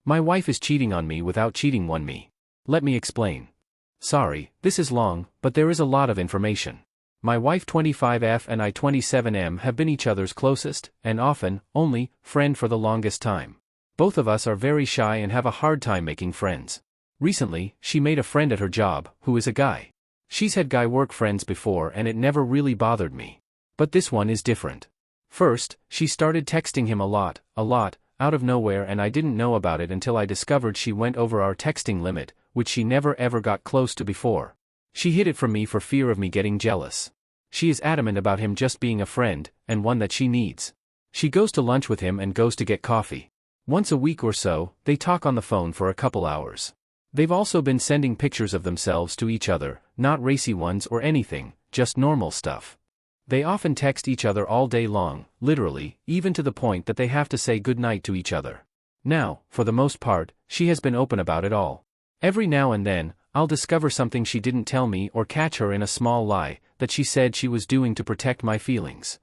My wife is cheating on me without cheating on me. Let me explain. Sorry, this is long, but there is a lot of information. My wife 25F and I 27M have been each other's closest, and often, only, friend for the longest time. Both of us are very shy and have a hard time making friends. Recently, she made a friend at her job, who is a guy. She's had guy work friends before and it never really bothered me. But this one is different. First, she started texting him a lot, out of nowhere, and I didn't know about it until I discovered she went over our texting limit, which she never ever got close to before. She hid it from me for fear of me getting jealous. She is adamant about him just being a friend, and one that she needs. She goes to lunch with him and goes to get coffee. Once a week or so, they talk on the phone for a couple hours. They've also been sending pictures of themselves to each other, not racy ones or anything, just normal stuff. They often text each other all day long, literally, even to the point that they have to say goodnight to each other. Now, for the most part, she has been open about it all. Every now and then, I'll discover something she didn't tell me or catch her in a small lie that she said she was doing to protect my feelings.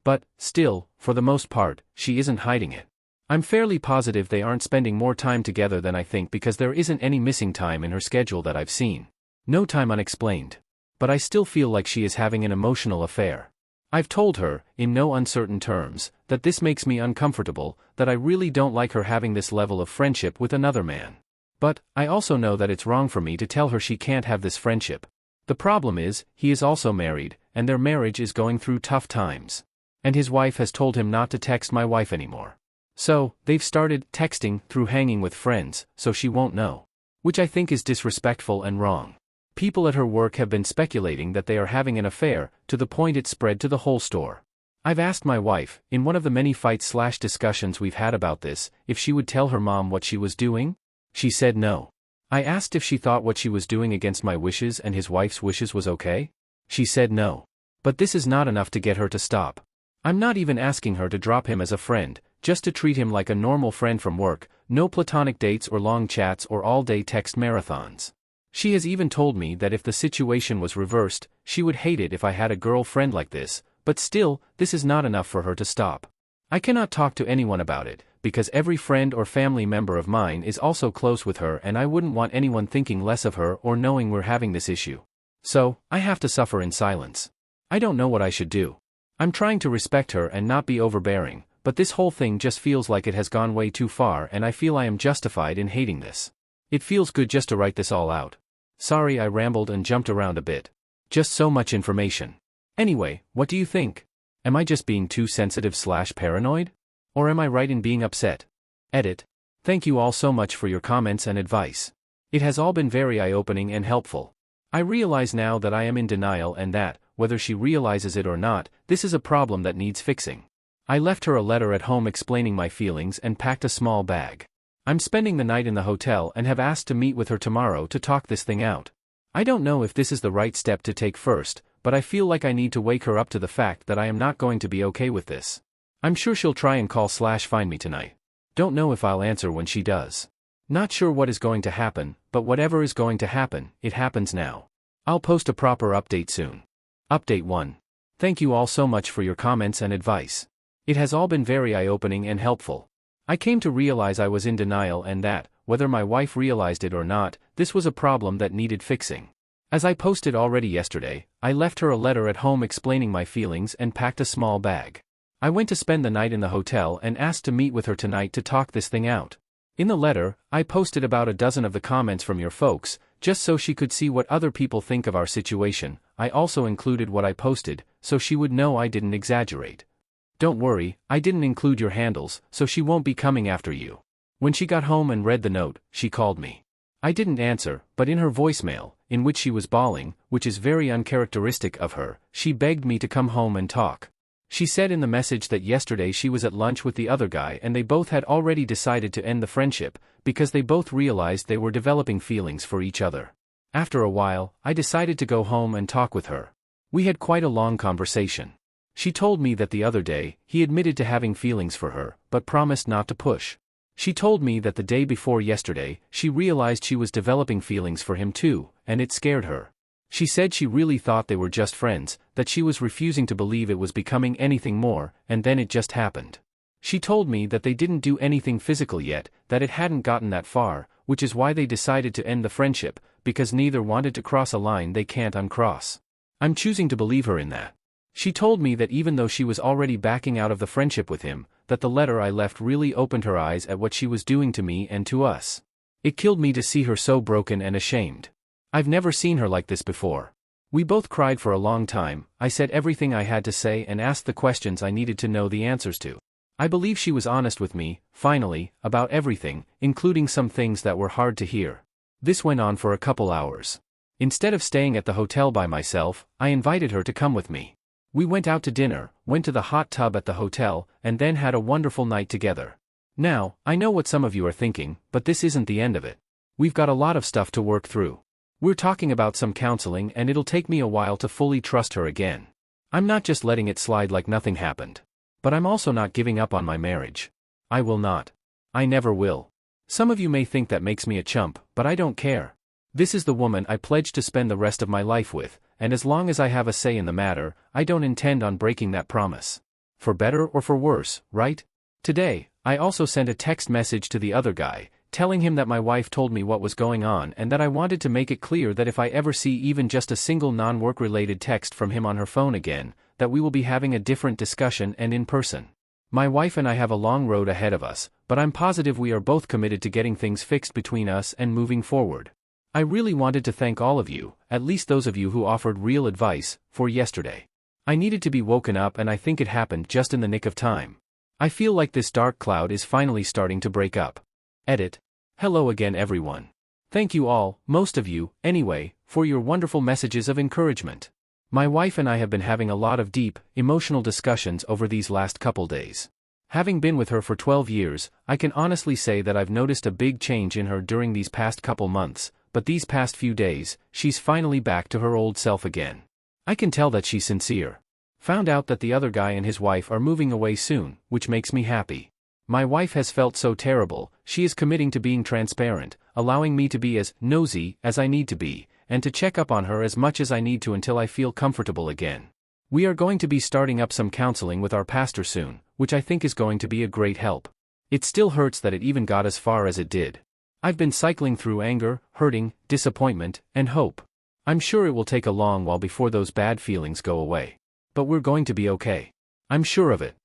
But, still, for the most part, she isn't hiding it. I'm fairly positive they aren't spending more time together than I think because there isn't any missing time in her schedule that I've seen. No time unexplained. But I still feel like she is having an emotional affair. I've told her, in no uncertain terms, that this makes me uncomfortable, that I really don't like her having this level of friendship with another man. But, I also know that it's wrong for me to tell her she can't have this friendship. The problem is, he is also married, and their marriage is going through tough times. And his wife has told him not to text my wife anymore. So, they've started texting through hanging with friends, so she won't know. Which I think is disrespectful and wrong. People at her work have been speculating that they are having an affair, to the point it spread to the whole store. I've asked my wife, in one of the many fights/discussions we've had about this, if she would tell her mom what she was doing. She said no. I asked if she thought what she was doing against my wishes and his wife's wishes was okay. She said no. But this is not enough to get her to stop. I'm not even asking her to drop him as a friend, just to treat him like a normal friend from work, no platonic dates or long chats or all-day text marathons. She has even told me that if the situation was reversed, she would hate it if I had a girlfriend like this, but still, this is not enough for her to stop. I cannot talk to anyone about it, because every friend or family member of mine is also close with her and I wouldn't want anyone thinking less of her or knowing we're having this issue. So, I have to suffer in silence. I don't know what I should do. I'm trying to respect her and not be overbearing, but this whole thing just feels like it has gone way too far and I feel I am justified in hating this. It feels good just to write this all out. Sorry I rambled and jumped around a bit. Just so much information. Anyway, what do you think? Am I just being too sensitive/paranoid? Or am I right in being upset? Edit. Thank you all so much for your comments and advice. It has all been very eye-opening and helpful. I realize now that I am in denial and that, whether she realizes it or not, this is a problem that needs fixing. I left her a letter at home explaining my feelings and packed a small bag. I'm spending the night in the hotel and have asked to meet with her tomorrow to talk this thing out. I don't know if this is the right step to take first, but I feel like I need to wake her up to the fact that I am not going to be okay with this. I'm sure she'll try and call/find me tonight. Don't know if I'll answer when she does. Not sure what is going to happen, but whatever is going to happen, it happens now. I'll post a proper update soon. Update 1. Thank you all so much for your comments and advice. It has all been very eye-opening and helpful. I came to realize I was in denial and that, whether my wife realized it or not, this was a problem that needed fixing. As I posted already yesterday, I left her a letter at home explaining my feelings and packed a small bag. I went to spend the night in the hotel and asked to meet with her tonight to talk this thing out. In the letter, I posted about a dozen of the comments from your folks, just so she could see what other people think of our situation. I also included what I posted, so she would know I didn't exaggerate. Don't worry, I didn't include your handles, so she won't be coming after you. When she got home and read the note, she called me. I didn't answer, but in her voicemail, in which she was bawling, which is very uncharacteristic of her, she begged me to come home and talk. She said in the message that yesterday she was at lunch with the other guy and they both had already decided to end the friendship, because they both realized they were developing feelings for each other. After a while, I decided to go home and talk with her. We had quite a long conversation. She told me that the other day, he admitted to having feelings for her, but promised not to push. She told me that the day before yesterday, she realized she was developing feelings for him too, and it scared her. She said she really thought they were just friends, that she was refusing to believe it was becoming anything more, and then it just happened. She told me that they didn't do anything physical yet, that it hadn't gotten that far, which is why they decided to end the friendship, because neither wanted to cross a line they can't uncross. I'm choosing to believe her in that. She told me that even though she was already backing out of the friendship with him, that the letter I left really opened her eyes at what she was doing to me and to us. It killed me to see her so broken and ashamed. I've never seen her like this before. We both cried for a long time. I said everything I had to say and asked the questions I needed to know the answers to. I believe she was honest with me, finally, about everything, including some things that were hard to hear. This went on for a couple hours. Instead of staying at the hotel by myself, I invited her to come with me. We went out to dinner, went to the hot tub at the hotel, and then had a wonderful night together. Now, I know what some of you are thinking, but this isn't the end of it. We've got a lot of stuff to work through. We're talking about some counseling, and it'll take me a while to fully trust her again. I'm not just letting it slide like nothing happened. But I'm also not giving up on my marriage. I will not. I never will. Some of you may think that makes me a chump, but I don't care. This is the woman I pledged to spend the rest of my life with, and as long as I have a say in the matter, I don't intend on breaking that promise. For better or for worse, right? Today, I also sent a text message to the other guy, telling him that my wife told me what was going on and that I wanted to make it clear that if I ever see even just a single non-work related text from him on her phone again, that we will be having a different discussion and in person. My wife and I have a long road ahead of us, but I'm positive we are both committed to getting things fixed between us and moving forward. I really wanted to thank all of you, at least those of you who offered real advice, for yesterday. I needed to be woken up and I think it happened just in the nick of time. I feel like this dark cloud is finally starting to break up. Edit. Hello again everyone. Thank you all, most of you, anyway, for your wonderful messages of encouragement. My wife and I have been having a lot of deep, emotional discussions over these last couple days. Having been with her for 12 years, I can honestly say that I've noticed a big change in her during these past couple months, but these past few days, she's finally back to her old self again. I can tell that she's sincere. Found out that the other guy and his wife are moving away soon, which makes me happy. My wife has felt so terrible. She is committing to being transparent, allowing me to be as nosy as I need to be, and to check up on her as much as I need to until I feel comfortable again. We are going to be starting up some counseling with our pastor soon, which I think is going to be a great help. It still hurts that it even got as far as it did. I've been cycling through anger, hurting, disappointment, and hope. I'm sure it will take a long while before those bad feelings go away. But we're going to be okay. I'm sure of it.